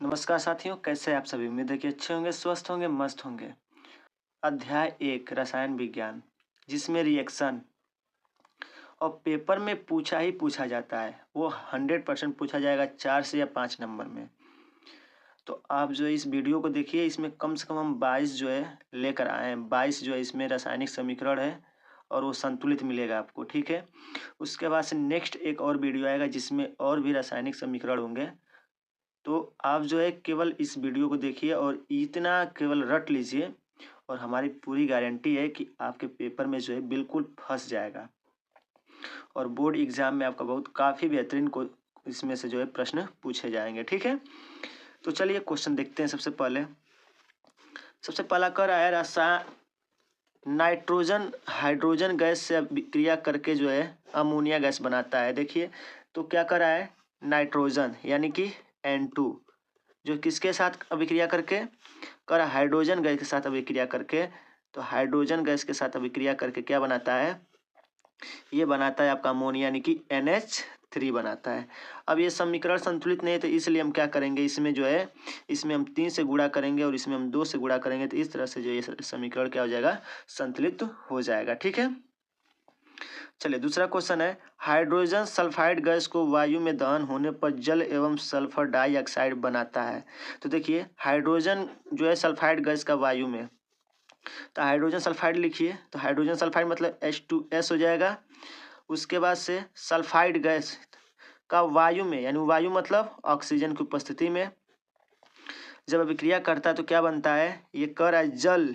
नमस्कार साथियों, कैसे हैं आप सभी। उम्मीद है कि अच्छे होंगे, स्वस्थ होंगे, मस्त होंगे। अध्याय 1 रसायन विज्ञान, जिसमें रिएक्शन और पेपर में पूछा ही पूछा जाता है। वो 100% पूछा जाएगा 4 से या 5 नंबर में। तो आप जो है इस वीडियो को देखिए, इसमें कम से कम हम 22 जो है लेकर आए हैं। 22 जो है इसमें रासायनिक समीकरण है और वो संतुलित मिलेगा आपको, ठीक है। उसके बाद से नेक्स्ट एक और वीडियो आएगा जिसमें और भी रासायनिक समीकरण होंगे। तो आप जो है केवल इस वीडियो को देखिए और इतना केवल रट लीजिए और हमारी पूरी गारंटी है कि आपके पेपर में जो है बिल्कुल फंस जाएगा और बोर्ड एग्जाम में आपका बहुत काफ़ी बेहतरीन को इसमें से जो है प्रश्न पूछे जाएंगे, ठीक है। तो चलिए क्वेश्चन देखते हैं। सबसे पहला कर आया रसायन नाइट्रोजन हाइड्रोजन गैस से क्रिया करके जो है अमोनिया गैस बनाता है। देखिए तो क्या कर रहा है, नाइट्रोजन यानी कि N2 जो किसके साथ अभिक्रिया करके कर हाइड्रोजन गैस के साथ अभिक्रिया करके, तो हाइड्रोजन गैस के साथ अभिक्रिया करके क्या बनाता है, ये बनाता है आपका अमोनिया यानी कि NH3 बनाता है। अब ये समीकरण संतुलित नहीं है तो इसलिए हम क्या करेंगे, इसमें जो है इसमें हम 3 से गुणा करेंगे और इसमें हम 2 से गुणा करेंगे। तो इस तरह से जो ये समीकरण क्या हो जाएगा, संतुलित हो जाएगा, ठीक है। चलिए दूसरा क्वेश्चन है, हाइड्रोजन सल्फाइड गैस को वायु में दहन होने पर जल एवं सल्फर डाइऑक्साइड बनाता है। तो देखिए हाइड्रोजन जो है सल्फाइड गैस का वायु में, तो हाइड्रोजन सल्फाइड लिखिए। तो हाइड्रोजन सल्फाइड मतलब H2S हो जाएगा। उसके बाद से सल्फाइड गैस का वायु में, यानी वायु मतलब ऑक्सीजन की उपस्थिति में जब अभिक्रिया करता है तो क्या बनता है, ये कर है जल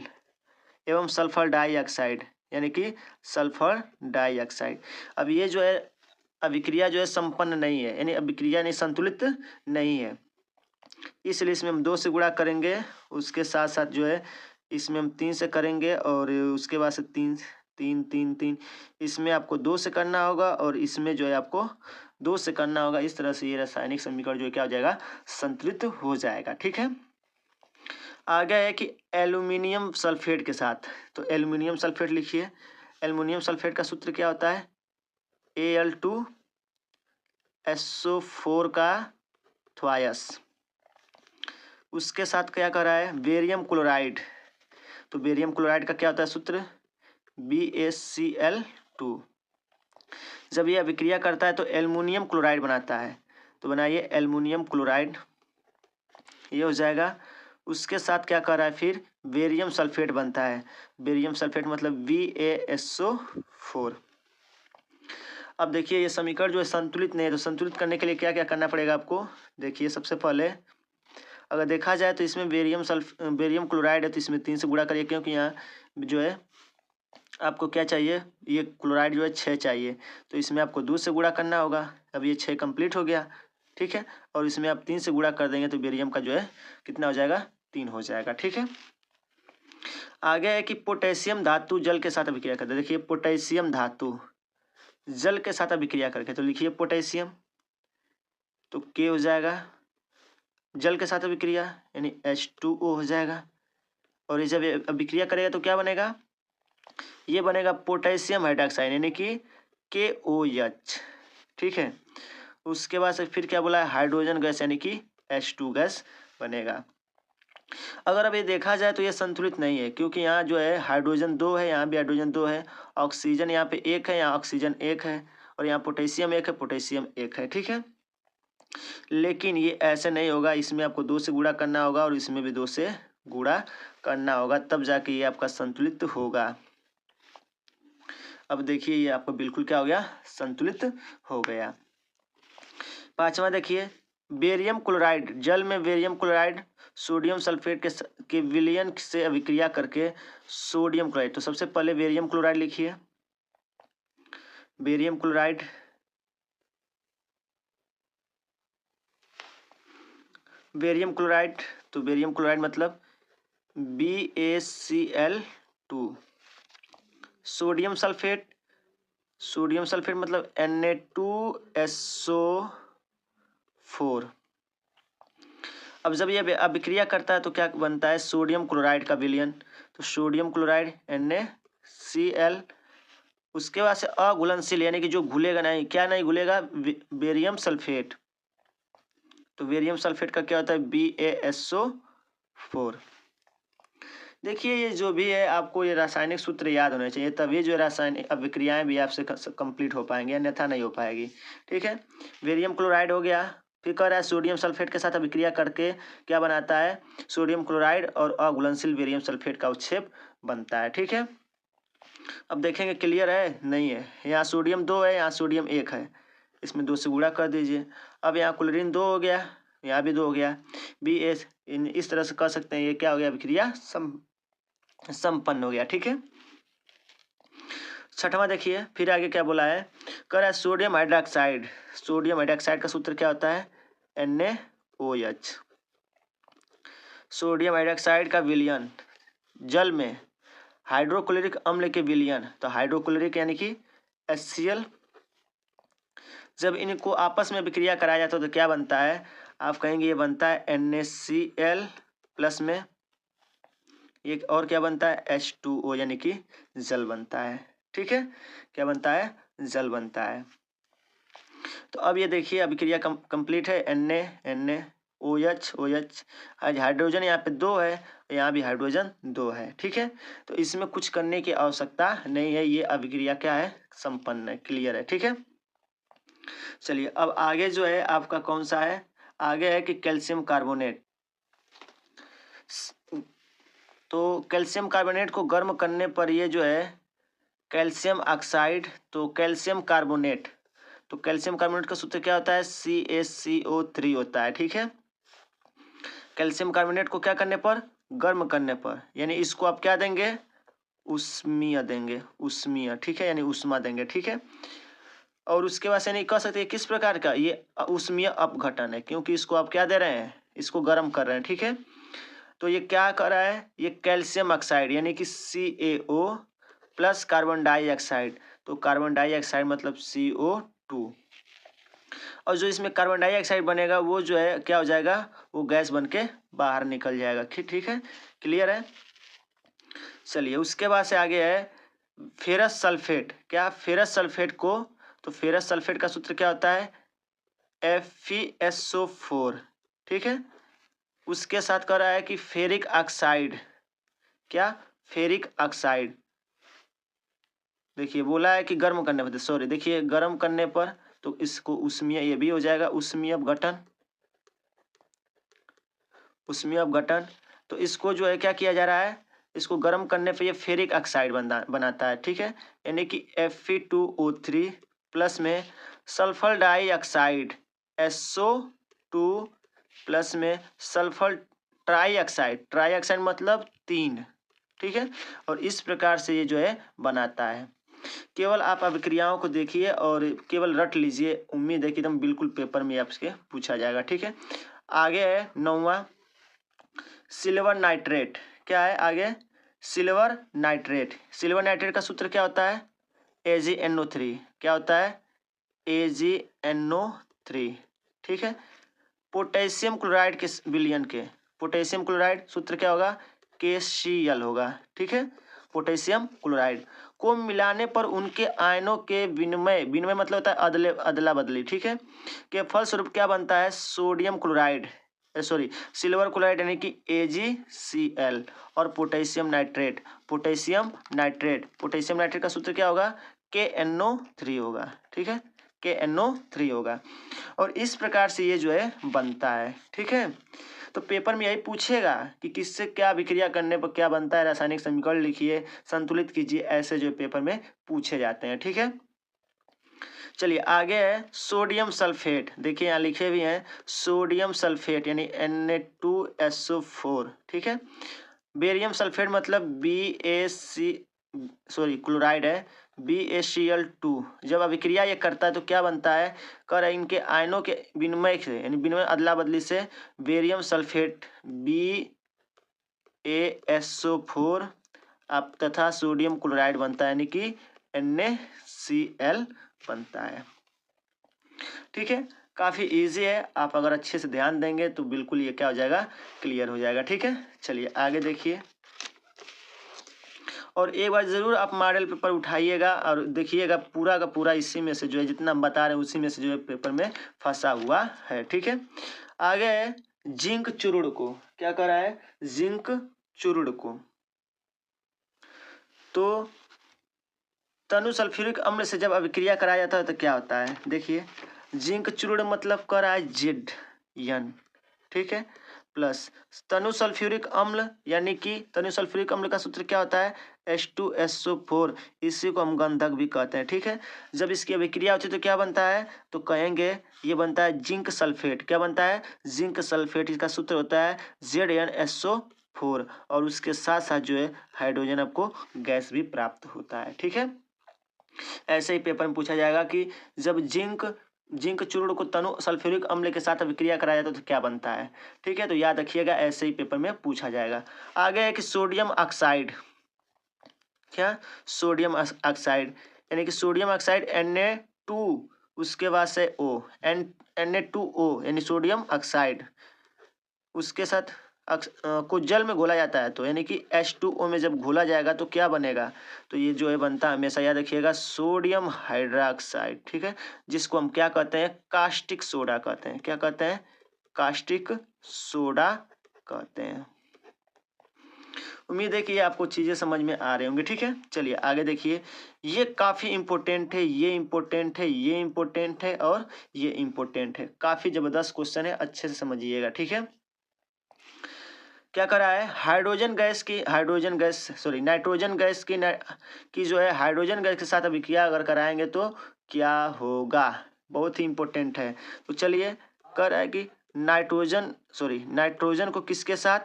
एवं सल्फर डाइऑक्साइड यानी कि सल्फर डाइऑक्साइड। अब ये जो है अभिक्रिया जो है संपन्न नहीं है, यानी अभिक्रिया नहीं संतुलित नहीं है, इसलिए इसमें हम 2 से गुणा करेंगे। उसके साथ साथ जो है इसमें हम 3 से करेंगे और उसके बाद से 3 3 3 3 इसमें आपको 2 से करना होगा और इसमें जो है आपको 2 से करना होगा। इस तरह से ये रासायनिक समीकरण जो है क्या हो जाएगा, संतुलित हो जाएगा, ठीक है। आगे है कि एल्यूमिनियम सल्फेट के साथ, तो एल्यूमिनियम सल्फेट लिखिए। एल्यूमिनियम सल्फेट का सूत्र क्या होता है, Al2SO4 का थ्वायस। उसके साथ क्या कर रहा है, बेरियम क्लोराइड। तो बेरियम क्लोराइड का क्या होता है सूत्र, BaCl2। जब ये अभिक्रिया करता है तो एल्युमिनियम क्लोराइड बनाता है। तो बनाइए एल्युमिनियम क्लोराइड, ये हो जाएगा। उसके साथ क्या कर रहा है, फिर बेरियम सल्फेट बनता है। बेरियम सल्फेट मतलब BaSO4। अब देखिए ये समीकरण जो है संतुलित नहीं है, तो संतुलित करने के लिए क्या क्या करना पड़ेगा आपको। देखिए सबसे पहले अगर देखा जाए तो इसमें बेरियम क्लोराइड है तो इसमें 3 से गुणा करिए, क्योंकि यहाँ जो है आपको क्या चाहिए, ये क्लोराइड जो है 6 चाहिए, तो इसमें आपको 2 से गुणा करना होगा। अब ये 6 कंप्लीट हो गया, ठीक है। और इसमें आप 3 से गुणा कर देंगे तो बेरियम का जो है कितना हो जाएगा, 3 हो जाएगा, ठीक है। आगे है कि पोटेशियम धातु जल के साथ अभिक्रिया करते हैं। देखिए पोटेशियम धातु जल के साथ अभिक्रिया करके, तो लिखिए पोटेशियम, तो K हो जाएगा जल के साथ अभिक्रिया यानी H2O हो जाएगा। और ये जब अभिक्रिया करेगा तो क्या बनेगा, ये बनेगा पोटेशियम हाइड्रोक्साइड यानी कि KOH, ठीक है। उसके बाद से फिर क्या बोला है, हाइड्रोजन गैस यानी कि H2 गैस बनेगा। अगर अब ये देखा जाए तो ये संतुलित नहीं है, क्योंकि यहाँ जो है हाइड्रोजन 2 है, यहाँ भी हाइड्रोजन 2 है, ऑक्सीजन यहाँ पे 1 है, यहाँ ऑक्सीजन 1 है, और यहाँ पोटेशियम 1 है, पोटेशियम 1 है, ठीक है। लेकिन ये ऐसे नहीं होगा, इसमें आपको 2 से गुणा करना होगा और इसमें भी 2 से गुणा करना होगा, तब जाके ये आपका संतुलित होगा। अब देखिए ये आपको बिल्कुल क्या हो गया, संतुलित हो गया। पांचवा देखिए बेरियम क्लोराइड, जल में बेरियम क्लोराइड सोडियम सल्फेट के विलयन से अभिक्रिया करके सोडियम क्लोराइड। तो सबसे पहले बेरियम क्लोराइड लिखिए। बेरियम क्लोराइड, बेरियम क्लोराइड, तो बेरियम क्लोराइड मतलब BaCl2। Sodium sulphate, sodium sulphate मतलब Na2SO4। अब जब ये अभिक्रिया करता है तो क्या बनता है, सोडियम क्लोराइड का विलयन, तो सोडियम क्लोराइड NaCl। उसके बाद से अघुलनशील यानी कि जो घुलेगा नहीं, क्या नहीं घुलेगा, बेरियम सल्फेट, तो बेरियम सल्फेट का क्या होता है BaSO4। देखिए ये जो भी है आपको ये रासायनिक सूत्र याद होने चाहिए, तभी जो रासायनिक अभिक्रियाएं भी आपसे कंप्लीट हो पाएंगी, अन्यथा नहीं हो पाएगी। ठीक है, बेरियम क्लोराइड हो गया। फिर कह रहा है सोडियम सल्फेट के साथ अभिक्रिया करके क्या बनाता है, सोडियम क्लोराइड और अघुलनशील बेरियम सल्फेट का उत्क्षेप बनता है। ठीक है, अब देखेंगे क्लियर है नहीं है। यहाँ सोडियम 2 है, यहाँ सोडियम 1 है, इसमें 2 से गुणा कर दीजिए। अब यहाँ क्लोरीन 2 हो गया, यहाँ भी 2 हो गया। BS इस तरह से कर सकते हैं, ये क्या हो गया, अभिक्रिया संपन्न हो गया। ठीक है, छठवां देखिए फिर आगे क्या बोला है, कह रहा है सोडियम हाइड्रोक्साइड। सोडियम हाइड्रोक्साइड का सूत्र क्या होता है NaOH। सोडियम हाइड्रोक्साइड का विलयन जल में हाइड्रोक्लोरिक अम्ल के विलयन, तो हाइड्रोक्लोरिक यानी कि HCl, जब इनको आपस में विक्रिया कराया जाता है तो क्या बनता है, आप कहेंगे ये बनता है NaCl प्लस में एक और क्या बनता है H2O यानी कि जल बनता है। ठीक है, क्या बनता है, जल बनता है। तो अब ये देखिए अभिक्रिया कंप्लीट है, NaOH आज हाइड्रोजन यहाँ पे 2 है, यहाँ भी हाइड्रोजन 2 है। ठीक है, तो इसमें कुछ करने की आवश्यकता नहीं है, ये अभिक्रिया क्या है, संपन्न है, क्लियर है। ठीक है, चलिए अब आगे जो है आपका कौन सा है, आगे है कि कैल्शियम कार्बोनेट। तो कैल्शियम कार्बोनेट को गर्म करने पर ये जो है कैल्शियम ऑक्साइड, तो कैल्शियम कार्बोनेट, तो कैल्शियम कार्बोनेट का सूत्र क्या होता है CaCO3 होता है। ठीक है, कैल्शियम कार्बोनेट को क्या करने पर, गर्म करने पर, यानी इसको आप क्या देंगे, उष्मीय देंगे, उष्मीय। ठीक है, यानी उष्मा देंगे। ठीक है, और उसके बाद यानी कह सकते हैं किस प्रकार का, ये उष्मीय अपघटन है, क्योंकि इसको आप क्या दे रहे हैं, इसको गर्म कर रहे हैं। ठीक है, तो ये क्या कर रहा है, ये कैल्शियम ऑक्साइड यानी कि CaO प्लस कार्बन डाइऑक्साइड, तो कार्बन डाइऑक्साइड मतलब CO2, और जो इसमें कार्बन डाइऑक्साइड बनेगा वो जो है क्या हो जाएगा, वो गैस बन के बाहर निकल जाएगा। ठीक है, क्लियर है। चलिए उसके बाद से आगे है फेरस सल्फेट। क्या, फेरस सल्फेट को, तो फेरस सल्फेट का सूत्र क्या होता है FeSO4। ठीक है, उसके साथ कह रहा है कि फेरिक ऑक्साइड, क्या, फेरिक ऑक्साइड। देखिए बोला है कि गर्म करने पर, सॉरी देखिए गर्म करने पर, तो इसको उष्मीय, ये भी हो जाएगा उष्मीय अपघटन, उष्मीय अपघटन। तो इसको जो है क्या किया जा रहा है, इसको गर्म करने पे ये फेरिक ऑक्साइड बनाता है। ठीक है, यानी कि Fe2O3 प्लस में सल्फर डाइऑक्साइड SO2 प्लस में सल्फर ट्राइऑक्साइड, ट्राइऑक्साइड मतलब 3। ठीक है, और इस प्रकार से ये जो है बनाता है। केवल आप अभिक्रियाओं को देखिए और केवल रट लीजिए, उम्मीद है कि एकदम बिल्कुल पेपर में आपसे पूछा जाएगा। ठीक है, आगे है 9वां सिल्वर नाइट्रेट। क्या है आगे, सिल्वर नाइट्रेट। सिल्वर नाइट्रेट का सूत्र क्या होता है AgNO3। क्या होता है AgNO3। ठीक है, पोटेशियम क्लोराइड के विलयन के, पोटेशियम क्लोराइड सूत्र क्या होगा KCl होगा। ठीक है, पोटेशियम क्लोराइड को मिलाने पर उनके आयनों के विनिमय, विनिमय मतलब होता है अदला बदली। ठीक है, के फलस्वरूप क्या बनता है sodium chloride, sorry silver chloride यानी कि AgCl और potassium nitrate, potassium nitrate, potassium nitrate का सूत्र क्या होगा KNO3 होगा। ठीक है, KNO3 होगा, और इस प्रकार से ये जो है बनता है। ठीक है, तो पेपर में यही पूछेगा कि किससे क्या विक्रिया करने पर क्या बनता है, रासायनिक समीकरण लिखिए, संतुलित कीजिए, ऐसे जो पेपर में पूछे जाते हैं। ठीक है, चलिए आगे है सोडियम सल्फेट। देखिए यहाँ लिखे भी हैं सोडियम सल्फेट यानी Na2SO4। ठीक है, बेरियम सल्फेट मतलब क्लोराइड है BaCl2। जब अभिक्रिया ये करता है तो क्या बनता है, कर इनके आयनों के विनिमय से, यानी विनिमय अदला बदली से बेरियम सल्फेट BaSO4 अब तथा सोडियम क्लोराइड बनता है, यानी कि NaCl बनता है। ठीक है, काफ़ी इजी है, आप अगर अच्छे से ध्यान देंगे तो बिल्कुल ये क्या हो जाएगा, क्लियर हो जाएगा। ठीक है, चलिए आगे देखिए, और एक बार ज़रूर आप मॉडल पेपर उठाइएगा और देखिएगा पूरा का पूरा इसी में से जो है जितना हम बता रहे हैं उसी में से जो है पेपर में फंसा हुआ है। ठीक है, आगे जिंक चूर्ण को क्या कर रहा है, जिंक चूर्ण को। तो तनु सल्फ्यूरिक अम्ल से जब अभिक्रिया कराया जाता है तो क्या होता है, देखिए जिंक चूर्ण मतलब कर रहा है Zn, ठीक है, प्लस तनु सल्फ्यूरिक अम्ल यानी कि तनु सल्फ्यूरिक अम्ल का सूत्र क्या होता है, H2SO4, इसी को हम गंधक भी कहते हैं, ठीक है। जब इसकी अभिक्रिया होती है तो क्या बनता है, तो कहेंगे ये बनता है जिंक सल्फेट। क्या बनता है, जिंक सल्फेट। इसका सूत्र होता है ZnSO4 और उसके साथ साथ जो है हाइड्रोजन आपको गैस भी प्राप्त होता है, ठीक है। ऐसे ही पेपर में पूछा जाएगा कि जब जिंक चूर्ण को तनु सल्फ्यूरिक अम्ल के साथ अभिक्रिया कराया जाता है तो क्या बनता है, ठीक है। तो याद रखिएगा, ऐसे ही पेपर में पूछा जाएगा। आगे है कि सोडियम ऑक्साइड, क्या, सोडियम ऑक्साइड यानी कि सोडियम ऑक्साइड Na2, उसके बाद से O, Na2O यानी सोडियम ऑक्साइड, उसके साथ को जल में घोला जाता है तो यानी कि H2O में जब घोला जाएगा तो क्या बनेगा, तो ये जो है बनता है, हमेशा याद रखिएगा, सोडियम हाइड्रोक्साइड, ठीक है, जिसको हम क्या कहते हैं, कास्टिक सोडा कहते हैं। क्या कहते हैं, कास्टिक सोडा कहते हैं। उम्मीद है कि ये आपको चीज़ें समझ में आ रही होंगी, ठीक है। चलिए आगे देखिए, ये काफ़ी इंपॉर्टेंट है, ये इंपॉर्टेंट है, ये इंपॉर्टेंट है और ये इंपॉर्टेंट है। काफ़ी ज़बरदस्त क्वेश्चन है, अच्छे से समझिएगा, ठीक है। क्या करा है, नाइट्रोजन गैस की जो है हाइड्रोजन गैस के साथ अभिक्रिया अगर कराएंगे तो क्या होगा, बहुत ही इंपॉर्टेंट है। तो चलिए कह रहा है कि नाइट्रोजन को किसके साथ,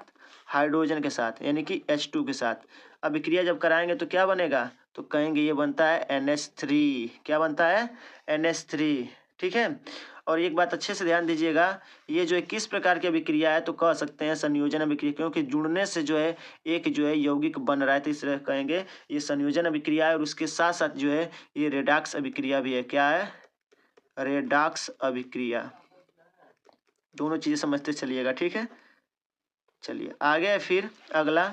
हाइड्रोजन के साथ यानी कि H2 के साथ अभिक्रिया जब कराएंगे तो क्या बनेगा, तो कहेंगे ये बनता है NH3। क्या बनता है, NH3, ठीक है। और एक बात अच्छे से ध्यान दीजिएगा, ये जो है किस प्रकार की अभिक्रिया है, तो कह सकते हैं संयोजन अभिक्रिया, क्योंकि जुड़ने से जो है एक जो है यौगिक बन रहा है, तो इसलिए कहेंगे ये संयोजन अभिक्रिया है। और उसके साथ साथ जो है ये रेडॉक्स अभिक्रिया भी है। क्या है, रेडॉक्स अभिक्रिया। दोनों चीजें समझते चलिएगा, ठीक है। चलिए आगे फिर अगला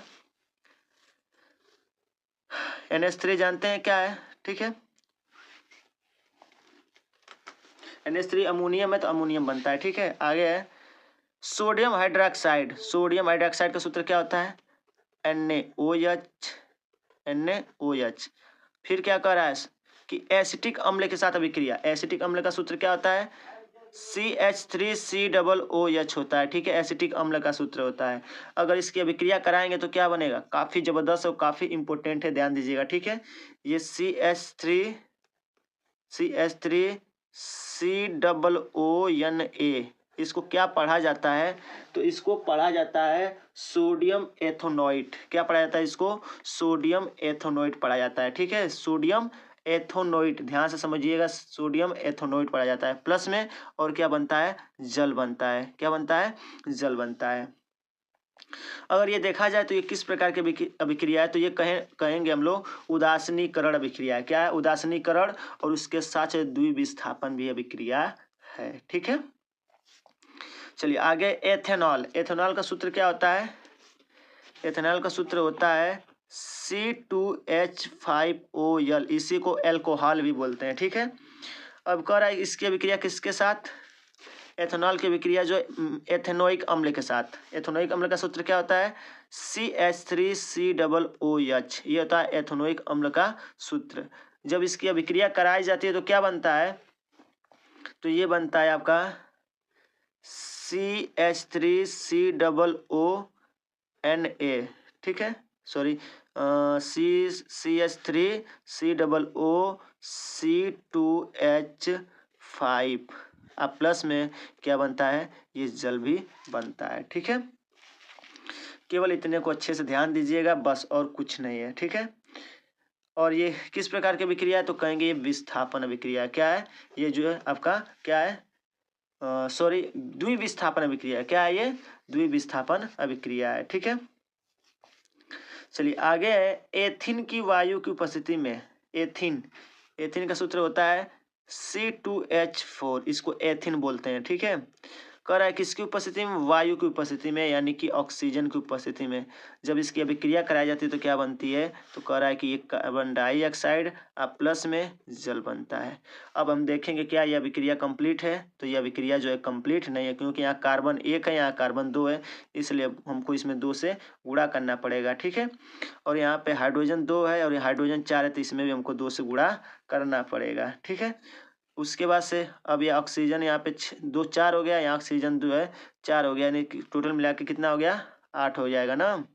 NH3 जानते हैं क्या है, ठीक है। NH3 अमोनियम है तो अमोनियम बनता है, ठीक है। आगे है सोडियम हाइड्रोक्साइड। सोडियम हाइड्रोक्साइड का सूत्र क्या होता है, NaOH। फिर क्या कर रहा है कि एसिटिक अम्ल के साथ अभिक्रिया, एसिटिक अम्ल का सूत्र क्या होता है, CH3COOH होता है, ठीक है, एसिटिक अम्ल का सूत्र होता है। अगर इसकी अभिक्रिया कराएंगे तो क्या बनेगा, काफी जबरदस्त और काफी इंपॉर्टेंट है, ध्यान दीजिएगा, ठीक है। ये CH3COONA, इसको क्या पढ़ा जाता है, तो इसको पढ़ा जाता है सोडियम एथोनोइट। क्या पढ़ा जाता है इसको, सोडियम एथोनोइट पढ़ा जाता है, ठीक है, सोडियम एथोनोइट, ध्यान से समझिएगा, सोडियम एथोनोइट पढ़ा जाता है प्लस में। और क्या बनता है, जल बनता है। क्या बनता है, जल बनता है। अगर ये देखा जाए तो ये किस प्रकार की अभिक्रिया है, तो ये कहेंगे हम लोग उदासीनीकरण अभिक्रिया है। क्या है, उदासीनीकरण, और उसके साथ द्विविस्थापन भी अभिक्रिया है, ठीक है। चलिए आगे एथेनॉल। एथेनॉल का सूत्र क्या होता है, एथेनॉल का सूत्र होता है C2H5OL, इसी को एल्कोहल भी बोलते हैं, ठीक है। अब कह रहा है इसकी अभिक्रिया किसके साथ, एथेनॉल की अभिक्रिया जो एथेनोइक अम्ल के साथ। एथेनोइक अम्ल का सूत्र क्या होता है, CH3COOH, ये होता है एथेनोइक अम्ल का सूत्र। जब इसकी अभिक्रिया कराई जाती है तो क्या बनता है, तो ये बनता है आपका CH3COONA, ठीक है, सॉरी, CH3COOC2H5 अब प्लस में क्या बनता है, ये जल भी बनता है, ठीक है। केवल इतने को अच्छे से ध्यान दीजिएगा, बस, और कुछ नहीं है, ठीक है। और ये किस प्रकार की अभिक्रिया है, तो कहेंगे ये विस्थापन अभिक्रिया। क्या है, ये जो है आपका क्या है, सॉरी, द्विविस्थापन अभिक्रिया। क्या है ये, द्विविस्थापन अभिक्रिया है, ठीक है। चलिए आगे है एथिन की वायु की उपस्थिति में, एथिन का सूत्र होता है C2H4, इसको एथिन बोलते हैं, ठीक है। कह रहा है किसकी उपस्थिति में, वायु की उपस्थिति में, यानी कि ऑक्सीजन की उपस्थिति में जब इसकी अभिक्रिया कराई जाती है तो क्या बनती है, तो कह रहा है कि ये कार्बन डाइऑक्साइड प्लस में जल बनता है। अब हम देखेंगे क्या यह अभिक्रिया कंप्लीट है, तो यह अभिक्रिया जो है कंप्लीट नहीं है, क्योंकि यहाँ कार्बन 1 है, यहाँ कार्बन 2 है, इसलिए हमको इसमें 2 से गुणा करना पड़ेगा। ठीक है, और यहाँ पे हाइड्रोजन 2 है और हाइड्रोजन 4 है, तो इसमें भी हमको 2 से गुणा करना पड़ेगा। ठीक है, उसके बाद से अब ये ऑक्सीजन यहाँ पे 2 4 हो गया, यहाँ ऑक्सीजन 2 है 4 हो गया, यानी टोटल मिला के कितना हो गया, 8 हो जाएगा ना।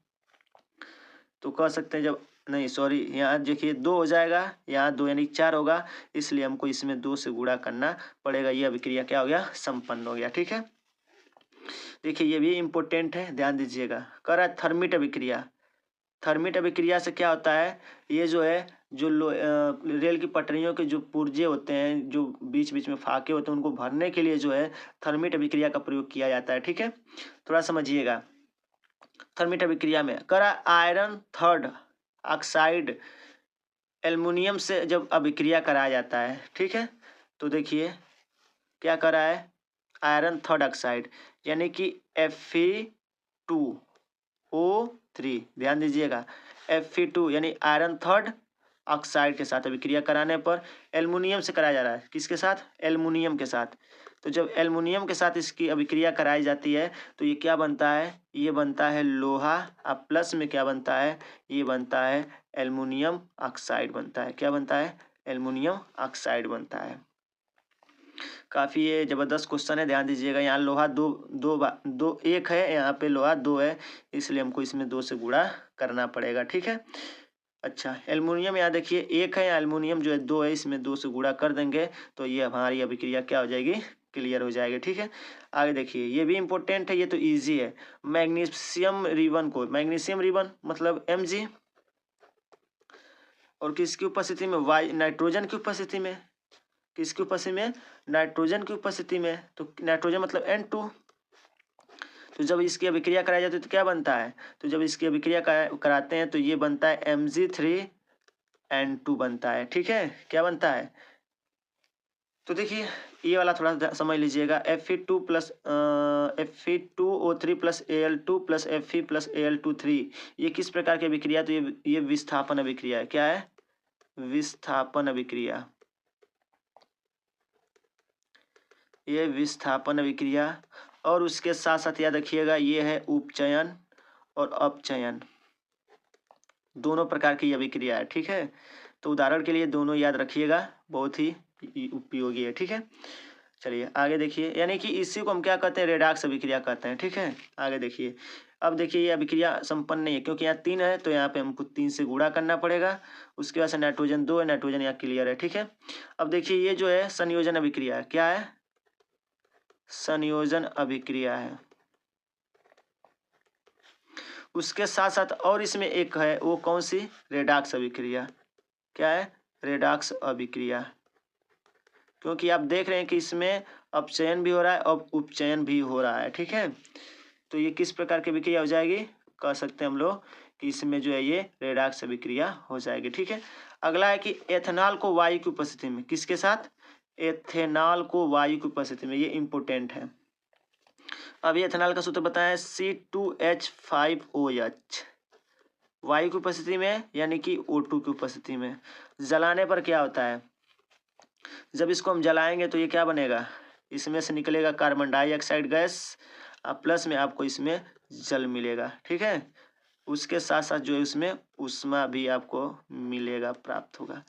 तो कह सकते हैं जब नहीं सॉरी यहाँ देखिए 2 हो जाएगा, यहाँ 2 यानी 4 होगा, इसलिए हमको इसमें 2 से गुणा करना पड़ेगा। ये अभिक्रिया क्या हो गया, संपन्न हो गया। ठीक है, देखिए ये भी इम्पोर्टेंट है, ध्यान दीजिएगा। कह रहा है थर्मिट अभिक्रिया। थर्मिट अभिक्रिया से क्या होता है, ये जो है जो रेल की पटरियों के जो पुर्जे होते हैं, जो बीच बीच में फाके होते हैं, उनको भरने के लिए जो है थर्मिट अभिक्रिया का प्रयोग किया जाता है। ठीक है, थोड़ा समझिएगा। थर्मिट अभिक्रिया में कह रहा है आयरन थर्ड ऑक्साइड एल्युमिनियम से जब अभिक्रिया कराया जाता है। ठीक है, तो देखिए क्या कर रहा है, आयरन थर्ड ऑक्साइड यानी कि Fe2O3, ध्यान दीजिएगा, Fe2 यानी आयरन थर्ड ऑक्साइड के साथ अभिक्रिया कराने पर एल्युमिनियम से कराया जा रहा है। किसके साथ, एल्युमिनियम के साथ। तो जब एल्युमिनियम के साथ इसकी अभिक्रिया कराई जाती है तो ये क्या बनता है, ये बनता है लोहा, अब प्लस में क्या बनता है, ये बनता है एल्युमिनियम ऑक्साइड बनता है। क्या बनता है, एल्युमिनियम ऑक्साइड बनता है। काफ़ी ये जबरदस्त क्वेश्चन है, ध्यान दीजिएगा। यहाँ लोहा दो एक है, यहाँ पे लोहा 2 है, इसलिए हमको इसमें 2 से गुणा करना पड़ेगा। ठीक है, अच्छा एल्युमिनियम यहाँ देखिए 1 है, एल्युमिनियम जो है 2 है, इसमें 2 से गुणा कर देंगे तो ये हमारी अभिक्रिया क्या हो जाएगी, क्लियर हो जाएगी। ठीक है, आगे देखिए ये भी इम्पोर्टेंट है, ये तो ईजी है। मैग्नीशियम रिबन को, मैग्नीशियम रिबन मतलब Mg, और किसकी उपस्थिति में, नाइट्रोजन की उपस्थिति में। किसकी उपस्थिति में, नाइट्रोजन की उपस्थिति में, तो नाइट्रोजन मतलब N2। तो जब इसकी अभिक्रिया कराई जाती है तो क्या बनता है, तो जब इसकी अभिक्रिया कराते हैं तो ये बनता है Mg3N2 बनता है। ठीक है, क्या बनता है, तो देखिए ये वाला थोड़ा समझ लीजिएगा। Fe2O3 plus Al2 plus Fe plus Al2 ये किस प्रकार की अभिक्रिया, तो ये विस्थापन अभिक्रिया है। क्या है, विस्थापन अभिक्रिया, ये विस्थापन अभिक्रिया। और उसके साथ साथ याद रखिएगा ये है उपचयन और अपचयन, दोनों प्रकार की अभिक्रिया है। ठीक है, तो उदाहरण के लिए दोनों याद रखिएगा, बहुत ही उपयोगी है। ठीक है, चलिए आगे देखिए, यानी कि इसी को हम क्या कहते हैं, रेडॉक्स अभिक्रिया कहते हैं। ठीक है, आगे देखिए। अब देखिए ये अभिक्रिया संपन्न नहीं है, क्योंकि यहाँ 3 है, तो यहाँ पे हमको 3 से गुणा करना पड़ेगा। उसके बाद से नाइट्रोजन 2 है, नाइट्रोजन यहाँ क्लियर है। ठीक है, अब देखिए ये जो है संयोजन अभिक्रिया है। क्या है, संयोजन अभिक्रिया है। उसके साथ साथ और इसमें एक है, वो कौन सी, रेडॉक्स अभिक्रिया। क्या है, रेडॉक्स अभिक्रिया, क्योंकि आप देख रहे हैं कि इसमें अपचयन भी हो रहा है और उपचयन भी हो रहा है। ठीक है, तो ये किस प्रकार की अभिक्रिया हो जाएगी, कह सकते हैं हम लोग कि इसमें जो है ये रेडॉक्स अभिक्रिया हो जाएगी। ठीक है, अगला है कि एथेनॉल को वायु की उपस्थिति में, किसके साथ, एथेनॉल को वायु की उपस्थिति में, ये इंपोर्टेंट है। अब ये एथेनॉल का सूत्र बताएं, C2H5OH, वायु की उपस्थिति में यानी कि O2 की उपस्थिति में। जलाने पर क्या होता है, जब इसको हम जलाएंगे तो ये क्या बनेगा, इसमें से निकलेगा कार्बन डाइऑक्साइड गैस, प्लस में आपको इसमें जल मिलेगा। ठीक है, उसके साथ साथ जो है उसमें ऊष्मा भी आपको मिलेगा, प्राप्त होगा।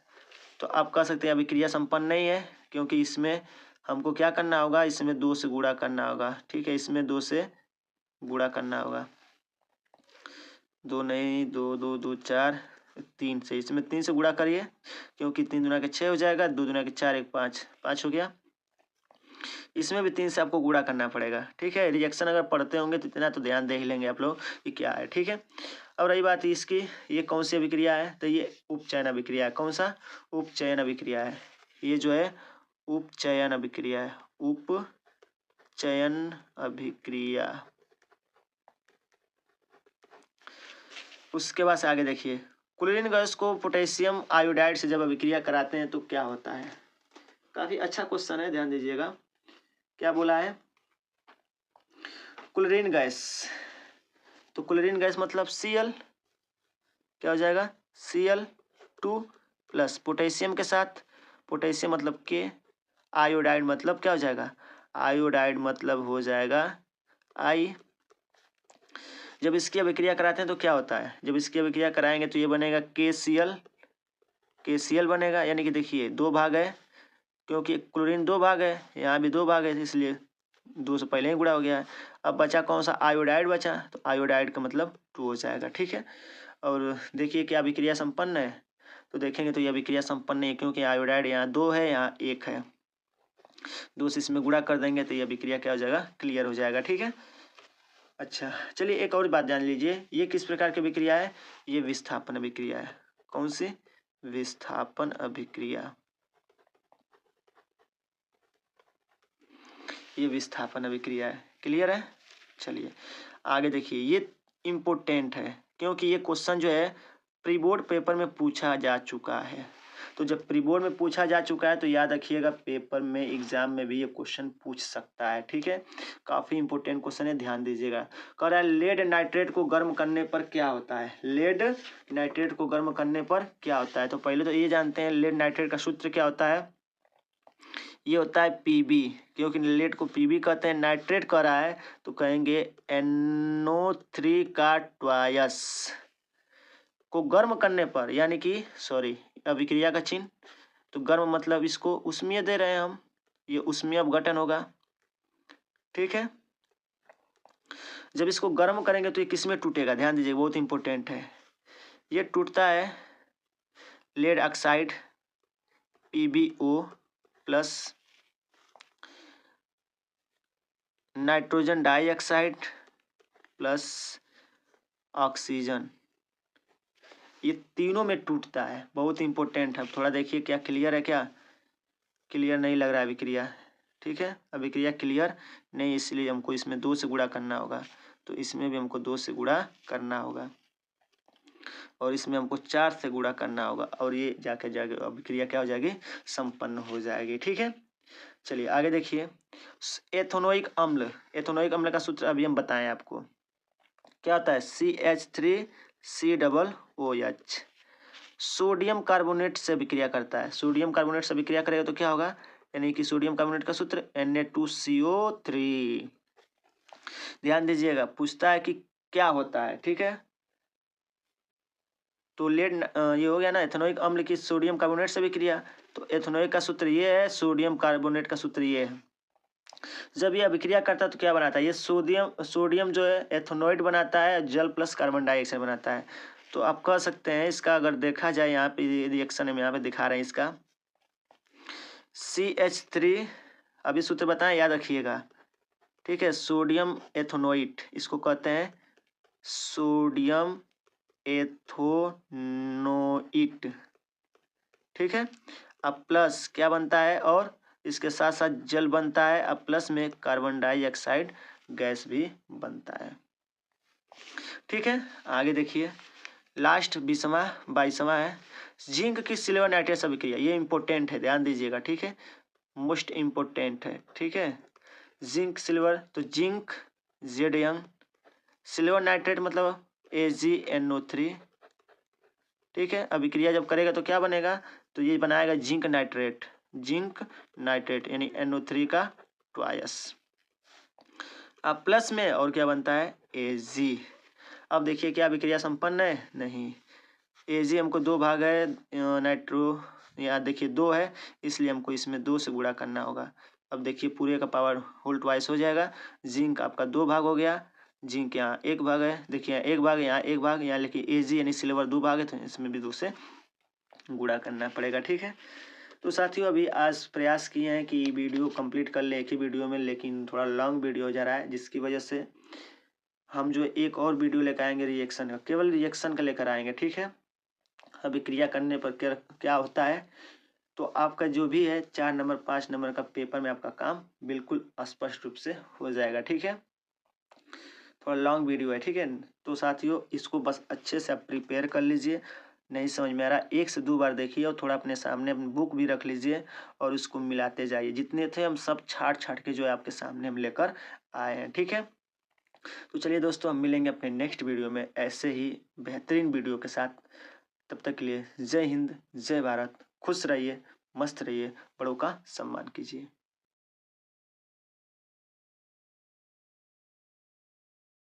तो आप कह सकते हैं अभिक्रिया संपन्न नहीं है, क्योंकि इसमें हमको क्या करना होगा, इसमें 2 से गुणा करना होगा। ठीक है, इसमें 2 से गुणा करना होगा, 2 नहीं 2 2 2 4 3 से, इसमें 3 से गुणा करिए, क्योंकि 3 दूना के 6 हो जाएगा, 2 दूना के 4 1 5 5 हो गया। इसमें भी 3 से आपको गुणा करना पड़ेगा। ठीक है, रिएक्शन अगर पढ़ते होंगे तो इतना तो ध्यान दे ही लेंगे आप लोग कि क्या है। ठीक है, अब रही बात इसकी, ये कौन सी अभिक्रिया है, तो ये उपचयन अभिक्रिया है। कौन सा, उपचयन अभिक्रिया है, ये जो है उपचयन अभिक्रिया है, उपचयन अभिक्रिया। उसके बाद से आगे देखिए, क्लोरीन गैस को पोटेशियम आयोडाइड से जब अभिक्रिया कराते हैं तो क्या होता है। काफी अच्छा क्वेश्चन है, ध्यान दीजिएगा। क्या बोला है, क्लोरीन गैस, तो क्लोरीन गैस मतलब Cl, क्या हो जाएगा Cl2 प्लस पोटेशियम के साथ, पोटेशियम मतलब K, आयोडाइड मतलब क्या हो जाएगा, आयोडाइड मतलब हो जाएगा I। जब इसकी अभिक्रिया कराते हैं तो क्या होता है, जब इसकी अभिक्रिया कराएंगे तो ये बनेगा KCl, KCl बनेगा, यानी कि देखिए 2 भाग है, क्योंकि क्लोरीन 2 भाग है, यहाँ भी 2 भाग है, इसलिए 2 से पहले ही गुणा हो गया है। अब बचा कौन सा, आयोडाइड बचा, तो आयोडाइड का मतलब 2 हो जाएगा, ठीक है। और देखिए क्या अभिक्रिया संपन्न है, तो देखेंगे तो ये अभिक्रिया संपन्न नहीं है, क्योंकि आयोडाइड यहाँ 2 है, यहाँ 1 है, 2 से इसमें गुणा कर देंगे तो ये अभिक्रिया क्या हो जाएगा, क्लियर हो जाएगा, ठीक है। अच्छा चलिए एक और बात जान लीजिए, ये किस प्रकार की अभिक्रिया है, ये विस्थापन अभिक्रिया है। कौन सी, विस्थापन अभिक्रिया, ये विस्थापन अभिक्रिया है, क्लियर है। चलिए आगे देखिए, ये इम्पोर्टेंट है क्योंकि ये क्वेश्चन जो है प्री बोर्ड पेपर में पूछा जा चुका है। तो जब प्री बोर्ड में पूछा जा चुका है तो याद रखिएगा पेपर में एग्जाम में भी ये क्वेश्चन पूछ सकता है, ठीक है। काफ़ी इंपॉर्टेंट क्वेश्चन है, ध्यान दीजिएगा। कह रहा है लेड नाइट्रेट को गर्म करने पर क्या होता है, लेड नाइट्रेट को गर्म करने पर क्या होता है। तो पहले तो ये जानते हैं लेड नाइट्रेट का सूत्र क्या होता है, ये होता है Pb, क्योंकि लेड को Pb कहते हैं, नाइट्रेट कह रहा है तो कहेंगे NO3 का ट्वायस को गर्म करने पर, यानी कि सॉरी अभिक्रिया का चिन्ह, तो गर्म मतलब इसको उष्मीय दे रहे हैं हम, ये उष्मीय अपघटन होगा, ठीक है। जब इसको गर्म करेंगे तो ये किस में टूटेगा, ध्यान दीजिए बहुत इंपॉर्टेंट है, ये टूटता है lead oxide PbO plus nitrogen dioxide plus oxygen, ये तीनों में टूटता है, बहुत इंपॉर्टेंट है। थोड़ा देखिए क्या क्लियर है, क्या क्लियर नहीं लग रहा है अभिक्रिया, ठीक है, अभिक्रिया क्लियर नहीं, इसलिए हमको इसमें 2 से गुणा करना होगा, तो इसमें भी हमको 2 से गुणा करना होगा और इसमें हमको 4 से गुणा करना होगा, और ये जाके अभिक्रिया क्या हो जाएगी, संपन्न हो जाएगी, ठीक है। चलिए आगे देखिए, एथेनोइक अम्ल, एथेनोइक अम्ल का सूत्र अभी हम बताएं आपको, क्या होता है CH3COOH, सोडियम कार्बोनेट से अभिक्रिया करता है, सोडियम कार्बोनेट से अभिक्रिया करेगा तो क्या होगा, यानी कि सोडियम कार्बोनेट का सूत्र Na2CO3। ध्यान दीजिएगा पूछता है कि क्या होता है, ठीक है। तो लेड ये हो गया ना, एथेनोइक अम्ल की सोडियम कार्बोनेट से अभिक्रिया, तो एथेनोइक का सूत्र ये है, सोडियम कार्बोनेट का सूत्र ये है। जब ये अभिक्रिया करता है तो क्या बनाता है, ये सोडियम जो है एथेनोइड बनाता है, जल प्लस कार्बन डाइऑक्साइड बनाता है। तो आप कह सकते हैं इसका अगर देखा जाए, यहाँ पे रिएक्शन में यहाँ पे दिखा रहे हैं इसका CH3, अभी सूत्र बताएं याद रखिएगा, ठीक है। सोडियम एथेनोइट, इसको कहते हैं सोडियम एथेनोइट, ठीक है। अब प्लस क्या बनता है, और इसके साथ साथ जल बनता है, अब प्लस में कार्बन डाइऑक्साइड गैस भी बनता है, ठीक है। आगे देखिए लास्ट 22वां है, जिंक की सिल्वर नाइट्रेट से अभिक्रिया, ये इंपॉर्टेंट है, ध्यान दीजिएगा, ठीक है, मोस्ट इंपॉर्टेंट है, ठीक है। जिंक सिल्वर, तो जिंक Zn, सिल्वर नाइट्रेट मतलब AgNO3, ठीक है। अभिक्रिया जब करेगा तो क्या बनेगा, तो ये बनाएगा जिंक नाइट्रेट, जिंक नाइट्रेट यानी NO3 का ट्वायस, अब प्लस में और क्या बनता है Ag। अब देखिए क्या अभिक्रिया संपन्न है, नहीं, Ag हमको 2 भाग है, नाइट्रो यहाँ देखिए 2 है, इसलिए हमको इसमें 2 से गुणा करना होगा। अब देखिए पूरे का पावर होल ट्वाइस हो जाएगा, जिंक आपका 2 भाग हो गया, जिंक यहाँ 1 भाग है, देखिए यहाँ 1 भाग, यहाँ 1 भाग, यहाँ लेकिन Ag यानी सिल्वर 2 भाग है, तो इसमें भी 2 से गुणा करना पड़ेगा, ठीक है। तो साथियों अभी आज प्रयास किए हैं कि वीडियो कंप्लीट कर ले एक ही वीडियो में, लेकिन थोड़ा लॉन्ग वीडियो हो जा रहा है, जिसकी वजह से हम जो एक और वीडियो लेकर आएंगे रिएक्शन का, केवल रिएक्शन का लेकर आएंगे, ठीक है। अभिक्रिया करने पर क्या होता है, तो आपका जो भी है 4 नंबर 5 नंबर का पेपर में आपका काम बिल्कुल स्पष्ट रूप से हो जाएगा, ठीक है। थोड़ा लॉन्ग वीडियो है, ठीक है। तो साथियों इसको बस अच्छे से आप प्रिपेयर कर लीजिए, नहीं समझ में आ रहा 1 से 2 बार देखिए, और थोड़ा अपने सामने अपनी बुक भी रख लीजिए और उसको मिलाते जाइए, जितने थे हम सब छाट के जो है आपके सामने हम लेकर आए हैं, ठीक है। तो चलिए दोस्तों, हम मिलेंगे अपने नेक्स्ट वीडियो में ऐसे ही बेहतरीन वीडियो के साथ। तब तक के लिए जय हिंद, जय भारत, खुश रहिए, मस्त रहिए, बड़ों का सम्मान कीजिए।